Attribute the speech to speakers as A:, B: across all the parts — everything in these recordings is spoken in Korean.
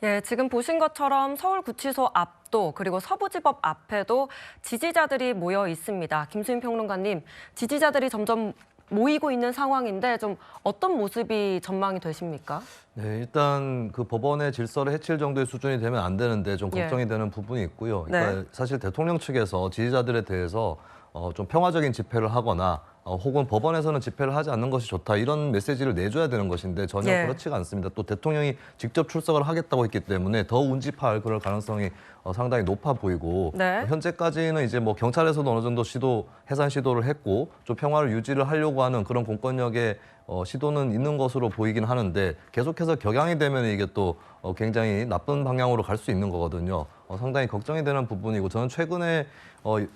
A: 예, 지금 보신 것처럼 서울구치소 앞도 그리고 서부지법 앞에도 지지자들이 모여 있습니다. 김수인 평론가님, 지지자들이 점점 모이고 있는 상황인데 좀 어떤 모습이 전망이 되십니까?
B: 네, 일단 그 법원의 질서를 해칠 정도의 수준이 되면 안 되는데 좀 걱정이 되는 부분이 있고요. 그러니까
A: 네.
B: 사실 대통령 측에서 지지자들에 대해서 좀 평화적인 집회를 하거나 혹은 법원에서는 집회를 하지 않는 것이 좋다 이런 메시지를 내줘야 되는 것인데 전혀
A: 예.
B: 그렇지가 않습니다. 또 대통령이 직접 출석을 하겠다고 했기 때문에 더 운집할 그럴 가능성이 상당히 높아 보이고
A: 네.
B: 현재까지는 이제 뭐 경찰에서도 어느 정도 해산 시도를 했고 좀 평화를 유지를 하려고 하는 그런 공권력의 시도는 있는 것으로 보이긴 하는데 계속해서 격양이 되면 이게 또 굉장히 나쁜 방향으로 갈 수 있는 거거든요. 상당히 걱정이 되는 부분이고 저는 최근에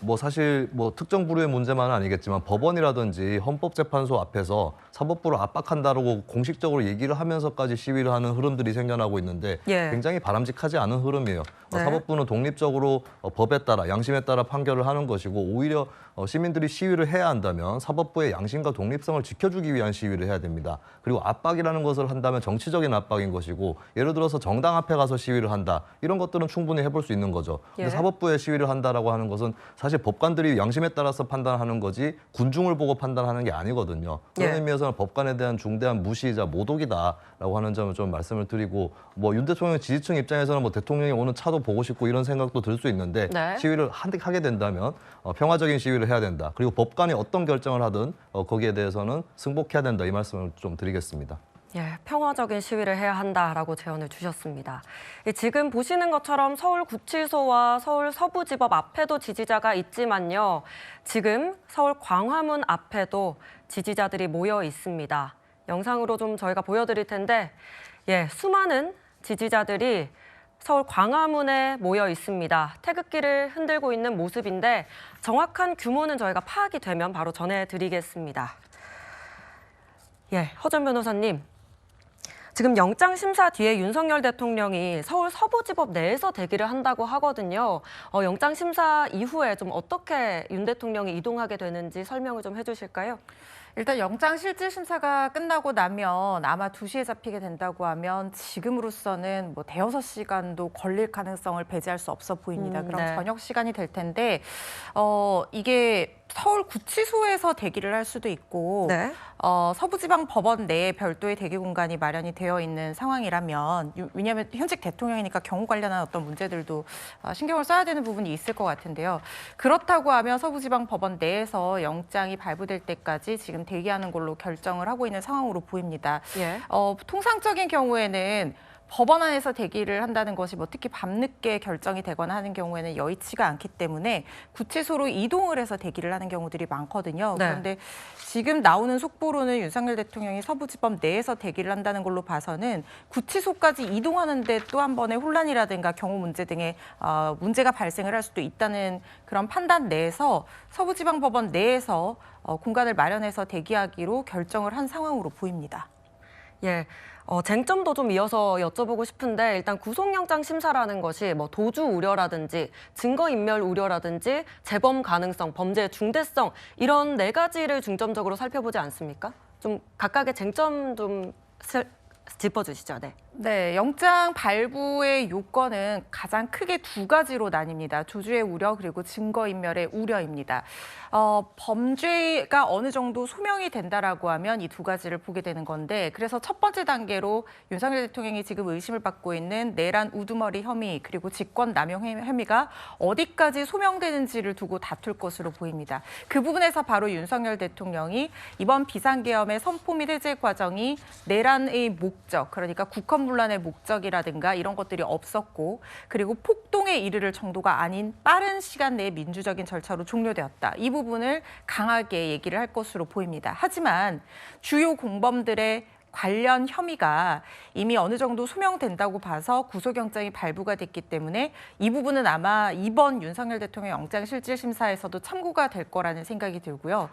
B: 뭐 사실 뭐 특정 부류의 문제만은 아니겠지만 법원이라든지 헌법재판소 앞에서 사법부를 압박한다라고 공식적으로 얘기를 하면서까지 시위를 하는 흐름들이 생겨나고 있는데
A: 예.
B: 굉장히 바람직하지 않은 흐름이에요.
A: 네.
B: 사법부는 독립적으로 법에 따라 양심에 따라 판결을 하는 것이고 오히려 시민들이 시위를 해야 한다면 사법부의 양심과 독립성을 지켜주기 위한 시위를 해야 됩니다. 그리고 압박이라는 것을 한다면 정치적인 압박인 것이고 예를 들어서 정당 앞에 가서 시위를 한다. 이런 것들은 충분히 해볼 수 있는 거죠. 근데
A: 예.
B: 사법부에 시위를 한다라고 하는 것은 사실 법관들이 양심에 따라서 판단하는 거지 군중을 보고 판단하는 게 아니거든요. 그런
A: 예.
B: 의미에서는 법관에 대한 중대한 무시이자 모독이다라고 하는 점을 좀 말씀을 드리고 뭐 윤 대통령 지지층 입장에서는 뭐 대통령이 오는 차도 보고 싶고 이런 생각도 들 수 있는데
A: 네.
B: 시위를 하게 된다면 평화적인 시위를 해야 된다. 그리고 법관이 어떤 결정을 하든 거기에 대해서는 승복해야 된다. 이 말씀을 좀 드리겠습니다.
A: 예, 평화적인 시위를 해야 한다라고 제언을 주셨습니다. 지금 보시는 것처럼 서울구치소와 서울 서부지법 앞에도 지지자가 있지만요. 지금 서울 광화문 앞에도 지지자들이 모여 있습니다. 영상으로 좀 저희가 보여드릴 텐데 예, 수많은 지지자들이 서울 광화문에 모여 있습니다. 태극기를 흔들고 있는 모습인데 정확한 규모는 저희가 파악이 되면 바로 전해드리겠습니다. 예, 허전 변호사님. 지금 영장 심사 뒤에 윤석열 대통령이 서울 서부지법 내에서 대기를 한다고 하거든요. 영장 심사 이후에 좀 어떻게 윤 대통령이 이동하게 되는지 설명을 좀 해주실까요?
C: 일단 영장 실질 심사가 끝나고 나면 아마 2시에 잡히게 된다고 하면 지금으로서는 뭐 대여섯 시간도 걸릴 가능성을 배제할 수 없어 보입니다. 그럼
A: 네.
C: 저녁 시간이 될 텐데 이게 서울 구치소에서 대기를 할 수도 있고
A: 네.
C: 서부지방법원 내에 별도의 대기 공간이 마련이 되어 있는 상황이라면 왜냐하면 현직 대통령이니까 경우 관련한 어떤 문제들도 신경을 써야 되는 부분이 있을 것 같은데요. 그렇다고 하면 서부지방법원 내에서 영장이 발부될 때까지 지금 대기하는 걸로 결정을 하고 있는 상황으로 보입니다.
A: 예.
C: 통상적인 경우에는 법원 안에서 대기를 한다는 것이 뭐 특히 밤늦게 결정이 되거나 하는 경우에는 여의치가 않기 때문에 구치소로 이동을 해서 대기를 하는 경우들이 많거든요.
A: 네.
C: 그런데 지금 나오는 속보로는 윤석열 대통령이 서부지법 내에서 대기를 한다는 걸로 봐서는 구치소까지 이동하는 데 또 한 번의 혼란이라든가 경호 문제 등의 문제가 발생을 할 수도 있다는 그런 판단 내에서 서부지방법원 내에서 공간을 마련해서 대기하기로 결정을 한 상황으로 보입니다.
A: 예. 쟁점도 좀 이어서 여쭤보고 싶은데 일단 구속영장 심사라는 것이 뭐 도주 우려라든지 증거인멸 우려라든지 재범 가능성, 범죄의 중대성 이런 4가지를 중점적으로 살펴보지 않습니까? 좀 각각의 쟁점 좀 짚어주시죠. 네.
C: 네, 영장 발부의 요건은 가장 크게 2가지로 나뉩니다. 도주의 우려 그리고 증거인멸의 우려입니다. 범죄가 어느 정도 소명이 된다라고 하면 이 2가지를 보게 되는 건데 그래서 첫 번째 단계로 윤석열 대통령이 지금 의심을 받고 있는 내란 우두머리 혐의 그리고 직권남용 혐의가 어디까지 소명되는지를 두고 다툴 것으로 보입니다. 그 부분에서 바로 윤석열 대통령이 이번 비상계엄의 선포 및 해제 과정이 내란의 목적, 그러니까 국헌문란의 목적이라든가 이런 것들이 없었고 그리고 폭동에 이르를 정도가 아닌 빠른 시간 내에 민주적인 절차로 종료되었다. 이 부분을 강하게 얘기를 할 것으로 보입니다. 하지만 주요 공범들의 관련 혐의가 이미 어느 정도 소명된다고 봐서 구속영장이 발부가 됐기 때문에 이 부분은 아마 이번 윤석열 대통령 영장실질심사에서도 참고가 될 거라는 생각이 들고요.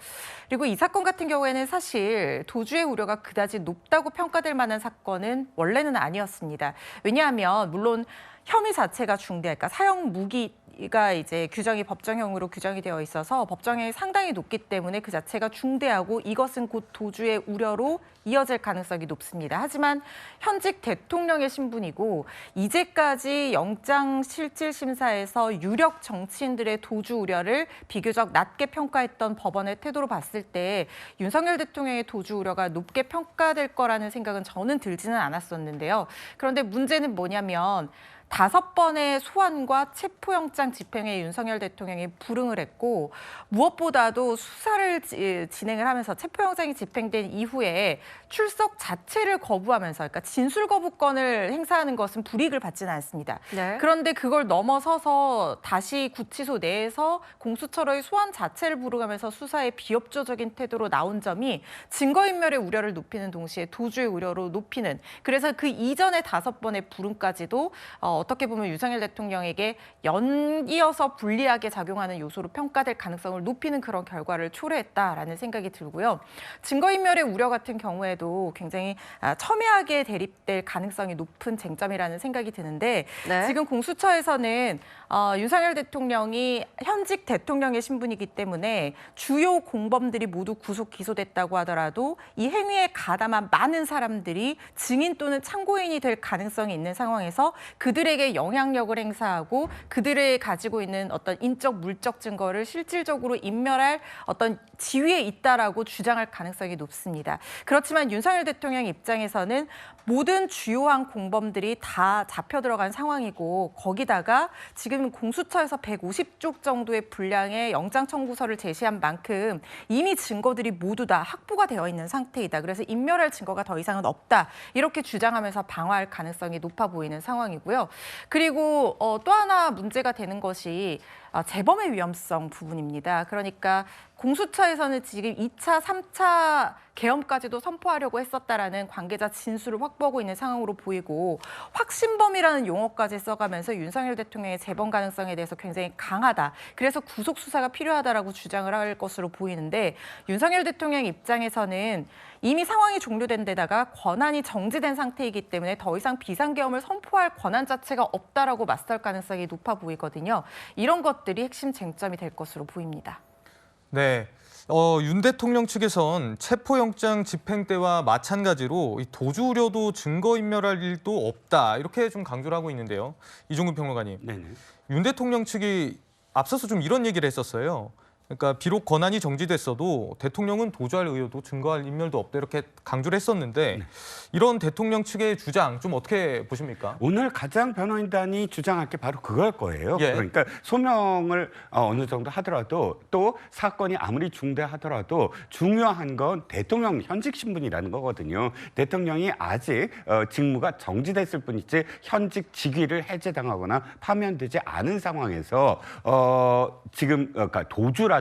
C: 그리고 이 사건 같은 경우에는 사실 도주의 우려가 그다지 높다고 평가될 만한 사건은 원래는 아니었습니다. 왜냐하면 물론 혐의 자체가 그러니까 사형 무기가 이제 법정형으로 규정이 되어 있어서 법정형이 상당히 높기 때문에 그 자체가 중대하고 이것은 곧 도주의 우려로 이어질 가능성이 높습니다. 하지만 현직 대통령의 신분이고 이제까지 영장실질심사에서 유력 정치인들의 도주 우려를 비교적 낮게 평가했던 법원의 태도로 봤을 때 윤석열 대통령의 도주 우려가 높게 평가될 거라는 생각은 저는 들지는 않았었는데요. 그런데 문제는 뭐냐면 5번의 소환과 체포영장 집행에 윤석열 대통령이 불응을 했고 무엇보다도 수사를 진행을 하면서 체포영장이 집행된 이후에 출석 자체를 거부하면서 그러니까 진술 거부권을 행사하는 것은 불이익을 받지는 않습니다.
A: 네.
C: 그런데 그걸 넘어서서 다시 구치소 내에서 공수처로의 소환 자체를 불응하면서 수사에 비협조적인 태도로 나온 점이 증거인멸의 우려를 높이는 동시에 도주의 우려로 높이는 그래서 그 이전의 5번의 불응까지도 어떻게 보면 윤석열 대통령에게 연이어서 불리하게 작용하는 요소로 평가될 가능성을 높이는 그런 결과를 초래했다라는 생각이 들고요. 증거인멸의 우려 같은 경우에도 굉장히 첨예하게 대립될 가능성이 높은 쟁점이라는 생각이 드는데
A: 네.
C: 지금 공수처에서는 윤석열 대통령이 현직 대통령의 신분이기 때문에 주요 공범들이 모두 구속 기소됐다고 하더라도 이 행위에 가담한 많은 사람들이 증인 또는 참고인이 될 가능성이 있는 상황에서 그들에게 영향력을 행사하고 그들의 가지고 있는 어떤 인적 물적 증거를 실질적으로 인멸할 어떤 지위에 있다라고 주장할 가능성이 높습니다. 그렇지만 윤석열 대통령 입장에서는 모든 주요한 공범들이 다 잡혀 들어간 상황이고 거기다가 지금 공수처에서 150쪽 정도의 분량의 영장 청구서를 제시한 만큼 이미 증거들이 모두 다 확보가 되어 있는 상태이다. 그래서 인멸할 증거가 더 이상은 없다. 이렇게 주장하면서 방어할 가능성이 높아 보이는 상황이고요. 그리고 또 하나 문제가 되는 것이 재범의 위험성 부분입니다. 그러니까 공수처에서는 지금 2차, 3차 계엄까지도 선포하려고 했었다라는 관계자 진술을 확보하고 있는 상황으로 보이고 확신범이라는 용어까지 써가면서 윤석열 대통령의 재범 가능성에 대해서 굉장히 강하다. 그래서 구속 수사가 필요하다라고 주장을 할 것으로 보이는데 윤석열 대통령 입장에서는 이미 상황이 종료된 데다가 권한이 정지된 상태이기 때문에 더 이상 비상계엄을 선포할 권한 자체가 없다라고 맞설 가능성이 높아 보이거든요. 이런 것들이 핵심 쟁점이 될 것으로 보입니다.
D: 네, 윤 대통령 측에선 체포영장 집행 때와 마찬가지로 이 도주 우려도 증거인멸할 일도 없다 이렇게 좀 강조를 하고 있는데요. 이종근 평론가님,
E: 네네.
D: 윤 대통령 측이 앞서서 좀 이런 얘기를 했었어요. 그러니까 비록 권한이 정지됐어도 대통령은 도주할 의도도 증거할 인멸도 없다 이렇게 강조를 했었는데 이런 대통령 측의 주장 좀 어떻게 보십니까?
E: 오늘 가장 변호인단이 주장할 게 바로 그걸 거예요.
D: 예.
E: 그러니까 소명을 어느 정도 하더라도 또 사건이 아무리 중대하더라도 중요한 건 대통령 현직 신분이라는 거거든요. 대통령이 아직 직무가 정지됐을 뿐이지 현직 직위를 해제당하거나 파면되지 않은 상황에서 지금 그러니까 도주라든지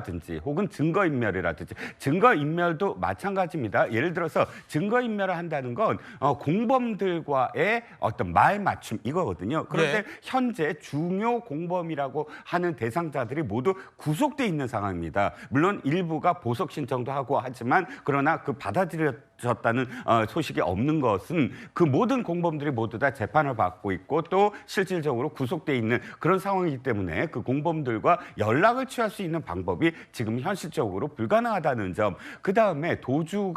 E: 혹은 증거인멸이라든지 증거인멸도 마찬가지입니다. 예를 들어서 증거인멸을 한다는 건 공범들과의 어떤 말맞춤 이거거든요. 그런데
D: 네.
E: 현재 중요 공범이라고 하는 대상자들이 모두 구속돼 있는 상황입니다. 물론 일부가 보석 신청도 하고 하지만 그러나 그 받아들여졌다는 소식이 없는 것은 그 모든 공범들이 모두 다 재판을 받고 있고 또 실질적으로 구속돼 있는 그런 상황이기 때문에 그 공범들과 연락을 취할 수 있는 방법이 지금 현실적으로 불가능하다는 점. 그다음에 도주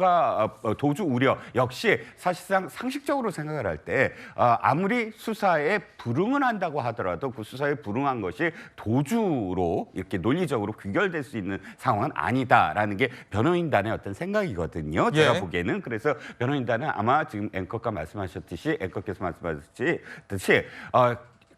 E: 우려 역시 사실상 상식적으로 생각을 할 때 아무리 수사에 불응을 한다고 하더라도 그 수사에 불응한 것이 도주로 이렇게 논리적으로 귀결될 수 있는 상황은 아니다라는 게 변호인단의 어떤 생각이거든요. 제가
D: 예.
E: 보기에는. 그래서 변호인단은 아마 지금 앵커께서 말씀하셨듯이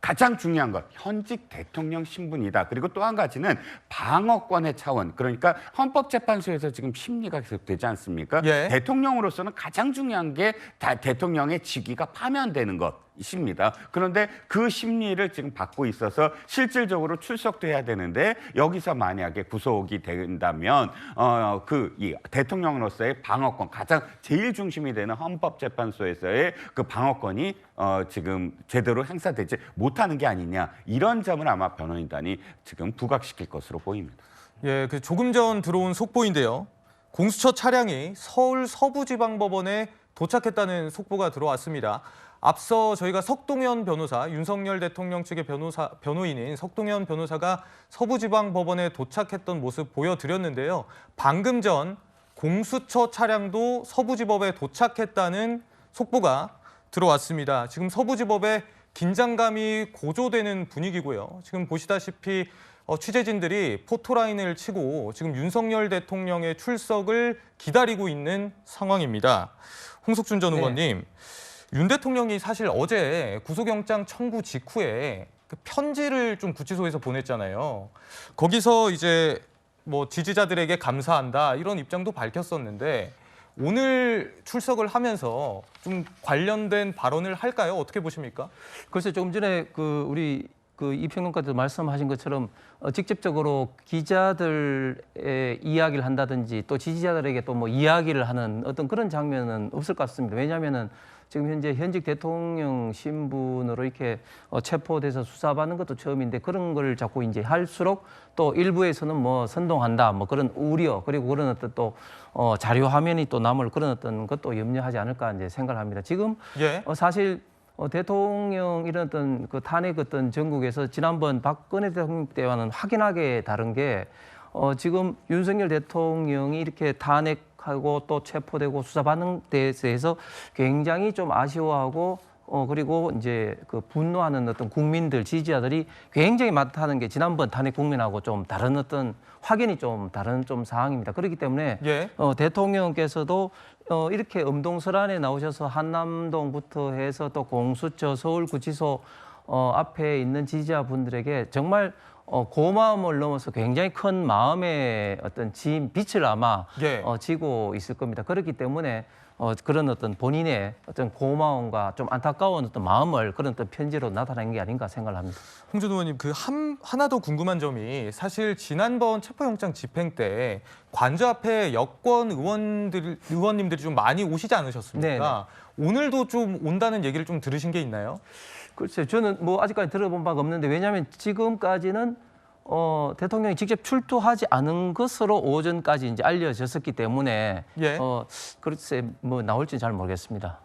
E: 가장 중요한 건 현직 대통령 신분이다. 그리고 또 한 가지는 방어권의 차원. 그러니까 헌법재판소에서 지금 심리가 계속되지 않습니까?
D: 예.
E: 대통령으로서는 가장 중요한 게 대통령의 직위가 파면되는 것. 있습니다. 그런데 그 심리를 지금 받고 있어서 실질적으로 출석돼야 되는데 여기서 만약에 구속이 된다면 이 대통령으로서의 방어권 가장 제일 중심이 되는 헌법재판소에서의 그 방어권이 지금 제대로 행사되지 못하는 게 아니냐 이런 점을 아마 변호인단이 지금 부각시킬 것으로 보입니다.
D: 예, 그 조금 전 들어온 속보인데요. 공수처 차량이 서울 서부지방법원에 도착했다는 속보가 들어왔습니다. 앞서 저희가 석동현 변호사, 윤석열 대통령 측의 변호인인 석동현 변호사가 서부지방법원에 도착했던 모습 보여드렸는데요. 방금 전 공수처 차량도 서부지법에 도착했다는 속보가 들어왔습니다. 지금 서부지법에 긴장감이 고조되는 분위기고요. 지금 보시다시피 취재진들이 포토라인을 치고 지금 윤석열 대통령의 출석을 기다리고 있는 상황입니다. 홍석준 전 의원님, 윤 대통령이 사실 어제 구속영장 청구 직후에 그 편지를 좀 구치소에서 보냈잖아요. 거기서 이제 뭐 지지자들에게 감사한다 이런 입장도 밝혔었는데 오늘 출석을 하면서 좀 관련된 발언을 할까요? 어떻게 보십니까?
F: 글쎄 조금 전에 우리 이평론가도 말씀하신 것처럼 직접적으로 기자들의 이야기를 한다든지 또 지지자들에게 또 뭐 이야기를 하는 어떤 그런 장면은 없을 것 같습니다. 왜냐하면은 지금 현재 현직 대통령 신분으로 이렇게 체포돼서 수사받는 것도 처음인데 그런 걸 자꾸 이제 할수록 또 일부에서는 뭐 선동한다 뭐 그런 우려 그리고 그런 어떤 또 자료 화면이 또 남을 그런 어떤 것도 염려하지 않을까 이제 생각을 합니다. 지금 사실 대통령 이런 어떤 그 탄핵 어떤 전국에서 지난번 박근혜 대통령 때와는 확연하게 다른 게 지금 윤석열 대통령이 이렇게 탄핵하고 또 체포되고 수사받는 데에 대해서 굉장히 좀 아쉬워하고 그리고 이제 그 분노하는 어떤 국민들 지지자들이 굉장히 많다는 게 지난번 탄핵 국면하고 좀 다른 어떤 확연히 좀 다른 좀 상황입니다. 그렇기 때문에 대통령께서도 이렇게 음동설안에 나오셔서 한남동부터 해서 또 공수처 서울구치소 앞에 있는 지지자분들에게 정말 고마움을 넘어서 굉장히 큰 마음의 어떤 빛을 아마 지고 있을 겁니다. 그렇기 때문에 그런 어떤 본인의 어떤 고마움과 좀 안타까운 어떤 마음을 그런 어떤 편지로 나타낸 게 아닌가 생각을 합니다.
D: 홍준 의원님, 하나 더 궁금한 점이 사실 지난번 체포영장 집행 때 관저 앞에 여권 의원님들이 좀 많이 오시지 않으셨습니까? 네네. 오늘도 좀 온다는 얘기를 좀 들으신 게 있나요?
F: 글쎄요, 저는 뭐 아직까지 들어본 바가 없는데 왜냐하면 지금까지는 대통령이 직접 출두하지 않은 것으로 오전까지 이제 알려졌었기 때문에 글쎄 뭐 나올지는 잘 모르겠습니다.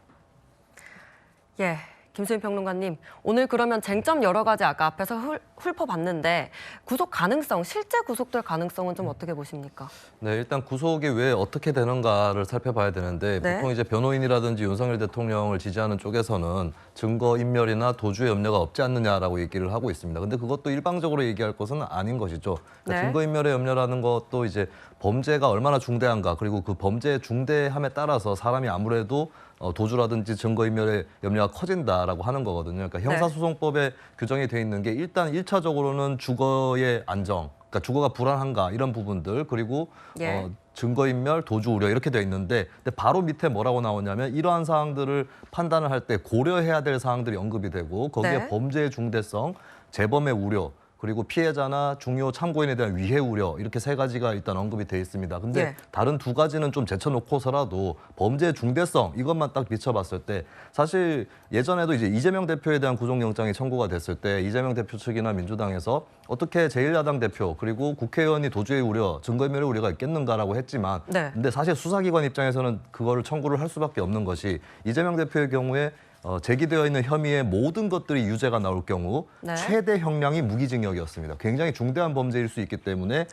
A: 예. 김수민 평론가님, 오늘 그러면 쟁점 여러 가지 아까 앞에서 훑어봤는데 구속 가능성, 실제 구속될 가능성은 좀 어떻게 보십니까?
B: 네, 일단 구속이 왜 어떻게 되는가를 살펴봐야 되는데 보통 이제 변호인이라든지 윤석열 대통령을 지지하는 쪽에서는 증거 인멸이나 도주의 염려가 없지 않느냐라고 얘기를 하고 있습니다. 근데 그것도 일방적으로 얘기할 것은 아닌 것이죠. 그러니까 증거 인멸의 염려라는 것도 이제 범죄가 얼마나 중대한가 그리고 그 범죄의 중대함에 따라서 사람이 아무래도 도주라든지 증거인멸의 염려가 커진다라고 하는 거거든요. 그러니까 형사소송법에 규정이 돼 있는 게 일단 1차적으로는 주거의 안정, 그러니까 주거가 불안한가 이런 부분들 그리고 증거인멸, 도주 우려 이렇게 돼 있는데 근데 바로 밑에 뭐라고 나오냐면 이러한 사항들을 판단을 할 때 고려해야 될 사항들이 언급이 되고 거기에 범죄의 중대성, 재범의 우려 그리고 피해자나 중요 참고인에 대한 위해 우려 이렇게 세 가지가 일단 언급이 돼 있습니다. 근데 다른 두 가지는 좀 제쳐놓고서라도 범죄의 중대성 이것만 딱 비춰봤을 때 사실 예전에도 이제 이재명 대표에 대한 구속영장이 청구가 됐을 때 이재명 대표 측이나 민주당에서 어떻게 제1야당 대표 그리고 국회의원이 도주의 우려, 증거인멸의 우려가 있겠는가라고 했지만 근데 사실 수사기관 입장에서는 그거를 청구를 할 수밖에 없는 것이 이재명 대표의 경우에 제기되어 있는 혐의의 모든 것들이 유죄가 나올 경우 최대 형량이 무기징역이었습니다. 굉장히 중대한 범죄일 수 있기 때문에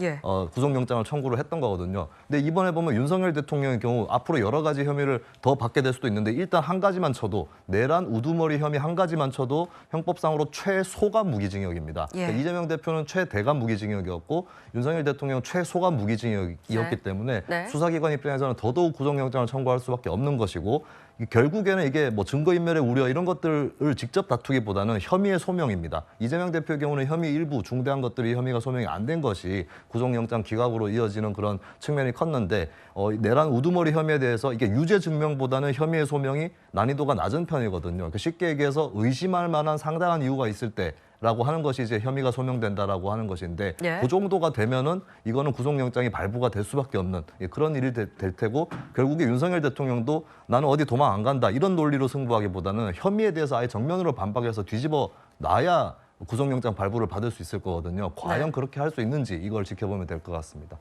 B: 구속영장을 청구를 했던 거거든요. 근데 이번에 보면 윤석열 대통령의 경우 앞으로 여러 가지 혐의를 더 받게 될 수도 있는데 일단 한 가지만 쳐도 내란 우두머리 혐의 한 가지만 쳐도 형법상으로 최소가 무기징역입니다. 그러니까 이재명 대표는 최대가 무기징역이었고 윤석열 대통령은 최소가 무기징역이었기 때문에 수사기관 입장에서는 더더욱 구속영장을 청구할 수밖에 없는 것이고 결국에는 이게 뭐 증거인멸의 우려 이런 것들을 직접 다투기보다는 혐의의 소명입니다. 이재명 대표의 경우는 혐의 일부 중대한 것들이 혐의가 소명이 안 된 것이 구속영장 기각으로 이어지는 그런 측면이 컸는데 내란 우두머리 혐의에 대해서 이게 유죄 증명보다는 혐의의 소명이 난이도가 낮은 편이거든요. 그러니까 쉽게 얘기해서 의심할 만한 상당한 이유가 있을 때 라고 하는 것이 이제 혐의가 소명된다라고 하는 것인데 그 정도가 되면은 이거는 구속영장이 발부가 될 수밖에 없는 그런 일이 될 테고 결국에 윤석열 대통령도 나는 어디 도망 안 간다 이런 논리로 승부하기보다는 혐의에 대해서 아예 정면으로 반박해서 뒤집어 놔야 구속영장 발부를 받을 수 있을 거거든요. 과연 그렇게 할 수 있는지 이걸 지켜보면 될 것 같습니다.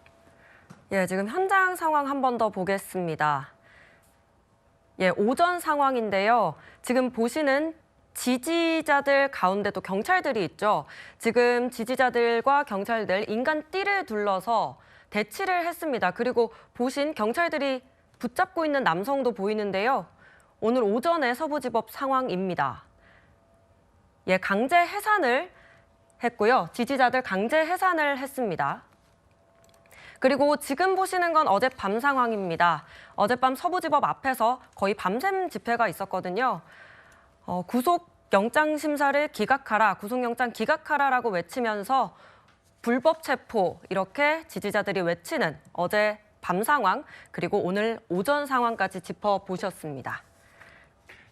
A: 예, 지금 현장 상황 한 번 더 보겠습니다. 예, 오전 상황인데요. 지금 보시는 지지자들 가운데도 경찰들이 있죠. 지금 지지자들과 경찰들 인간띠를 둘러서 대치를 했습니다. 그리고 보신 경찰들이 붙잡고 있는 남성도 보이는데요. 오늘 오전에 서부지법 상황입니다. 예, 강제 해산을 했고요. 지지자들 강제 해산을 했습니다. 그리고 지금 보시는 건 어젯밤 상황입니다. 어젯밤 서부지법 앞에서 거의 밤샘 집회가 있었거든요. 구속영장 심사를 기각하라, 구속영장 기각하라라고 외치면서 불법 체포 이렇게 지지자들이 외치는 어제 밤 상황 그리고 오늘 오전 상황까지 짚어보셨습니다.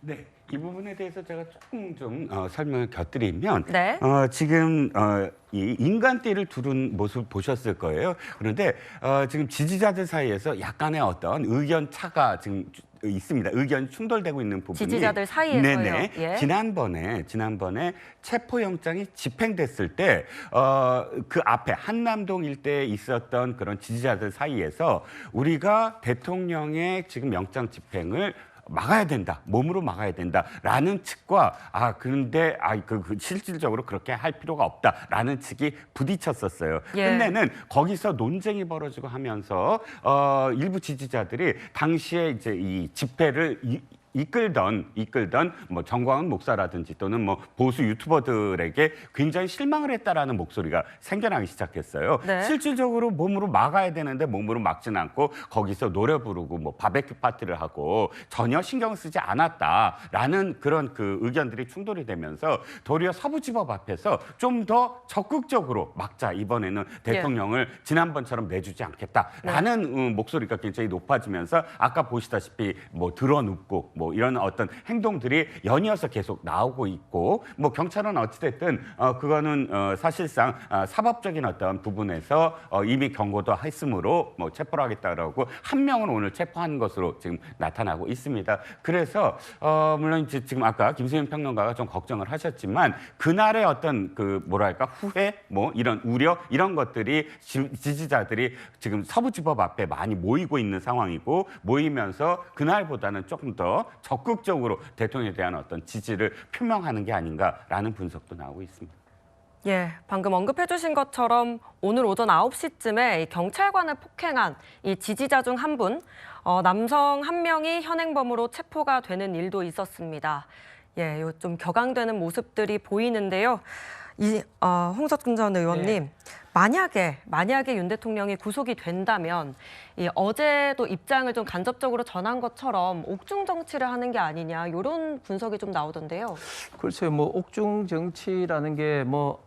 E: 네, 이 부분에 대해서 제가 조금 좀 설명을 곁드리면
A: 네.
E: 지금 이 인간띠를 두른 모습 보셨을 거예요. 그런데 지금 지지자들 사이에서 약간의 어떤 의견 차가 지금 있습니다. 의견 충돌되고 있는 부분이
A: 지지자들 사이에서요.
E: 네네.
A: 예.
E: 지난번에 체포영장이 집행됐을 때 그 앞에 한남동 일대에 있었던 그런 지지자들 사이에서 우리가 대통령의 지금 영장 집행을 막아야 된다, 몸으로 막아야 된다라는 측과 그런데 실질적으로 그렇게 할 필요가 없다라는 측이 부딪혔었어요.
A: 예.
E: 끝내는 거기서 논쟁이 벌어지고 하면서 일부 지지자들이 당시에 이제 이 집회를 이끌던 뭐 정광훈 목사라든지 또는 뭐 보수 유튜버들에게 굉장히 실망을 했다라는 목소리가 생겨나기 시작했어요.
A: 네.
E: 실질적으로 몸으로 막아야 되는데 몸으로 막지는 않고 거기서 노래 부르고 뭐 바베큐 파티를 하고 전혀 신경 쓰지 않았다라는 그런 그 의견들이 충돌이 되면서 도리어 서부지법 앞에서 좀 더 적극적으로 막자, 이번에는 대통령을 지난번처럼 내주지 않겠다라는 목소리가 굉장히 높아지면서 아까 보시다시피 뭐 드러눕고 뭐 이런 어떤 행동들이 연이어서 계속 나오고 있고, 뭐 경찰은 어찌됐든 그거는 사실상 사법적인 어떤 부분에서 이미 경고도 했으므로 뭐 체포를 하겠다라고 한 명은 오늘 체포한 것으로 지금 나타나고 있습니다. 그래서 물론 이제 지금 아까 김수현 평론가가 좀 걱정을 하셨지만 그날의 어떤 그 뭐랄까 후회 뭐 이런 우려 이런 것들이 지지자들이 지금 서부지법 앞에 많이 모이고 있는 상황이고, 모이면서 그날보다는 조금 더 적극적으로 대통령에 대한 어떤 지지를 표명하는 게 아닌가라는 분석도 나오고 있습니다.
A: 예, 방금 언급해 주신 것처럼 오늘 오전 9시쯤에 이 경찰관을 폭행한 이 지지자 중 한 분, 남성 한 명이 현행범으로 체포가 되는 일도 있었습니다. 예, 좀 격앙되는 모습들이 보이는데요. 홍석준 전 의원님, 만약에 윤 대통령이 구속이 된다면 어제도 입장을 좀 간접적으로 전한 것처럼 옥중 정치를 하는 게 아니냐, 이런 분석이 좀 나오던데요.
F: 글쎄요, 뭐 옥중 정치라는 게 뭐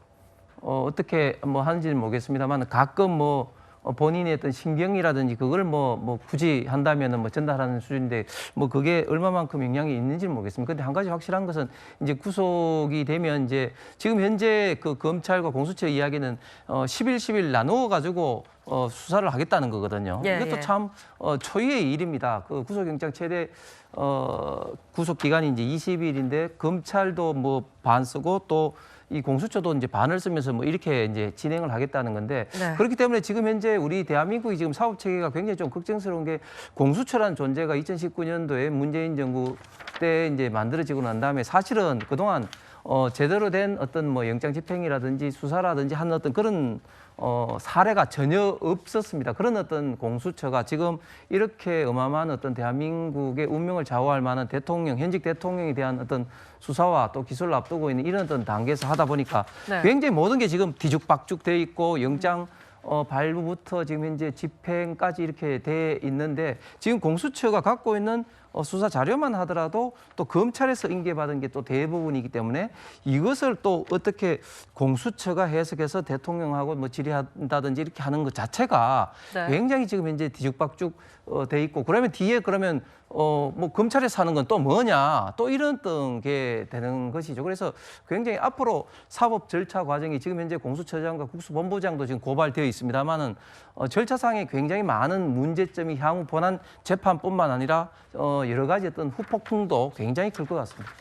F: 어떻게 뭐 하는지는 모르겠습니다만 가끔 뭐 본인의 어떤 신경이라든지 그걸 뭐 굳이 한다면은 뭐 전달하는 수준인데 뭐 그게 얼마만큼 영향이 있는지는 모르겠습니다. 근데 한 가지 확실한 것은 이제 구속이 되면 이제 지금 현재 그 검찰과 공수처 이야기는 10일 나누어 가지고 수사를 하겠다는 거거든요.
A: 예,
F: 이것도
A: 예.
F: 참 초유의 일입니다. 그 구속영장 최대 구속 기간이 이제 20일인데 검찰도 뭐 반 쓰고 또 이 공수처도 이제 반을 쓰면서 뭐 이렇게 이제 진행을 하겠다는 건데,
A: 네.
F: 그렇기 때문에 지금 현재 우리 대한민국이 지금 사법 체계가 굉장히 좀 걱정스러운 게, 공수처라는 존재가 2019년도에 문재인 정부 때 이제 만들어지고 난 다음에 사실은 그동안 제대로 된 어떤 뭐 영장 집행이라든지 수사라든지 하는 어떤 그런 사례가 전혀 없었습니다. 그런 어떤 공수처가 지금 이렇게 어마어마한 어떤 대한민국의 운명을 좌우할 만한 대통령, 현직 대통령에 대한 어떤 수사와 또 기소를 앞두고 있는 이런 어떤 단계에서 하다 보니까
A: 네.
F: 굉장히 모든 게 지금 뒤죽박죽 돼 있고, 영장 발부부터 지금 현재 집행까지 이렇게 돼 있는데, 지금 공수처가 갖고 있는 수사 자료만 하더라도 또 검찰에서 인계받은 게 또 대부분이기 때문에 이것을 또 어떻게 공수처가 해석해서 대통령하고 뭐 질의한다든지 이렇게 하는 것 자체가
A: 네.
F: 굉장히 지금 현재 뒤죽박죽 돼 있고, 그러면 뒤에 그러면 뭐 검찰에서 하는 건 또 뭐냐, 또 이런 게 되는 것이죠. 그래서 굉장히 앞으로 사법 절차 과정이 지금 현재 공수처장과 국수본부장도 지금 고발되어 있습니다만은 절차상에 굉장히 많은 문제점이 향후 본안 재판뿐만 아니라 여러 가지 어떤 후폭풍도 굉장히 클 것 같습니다.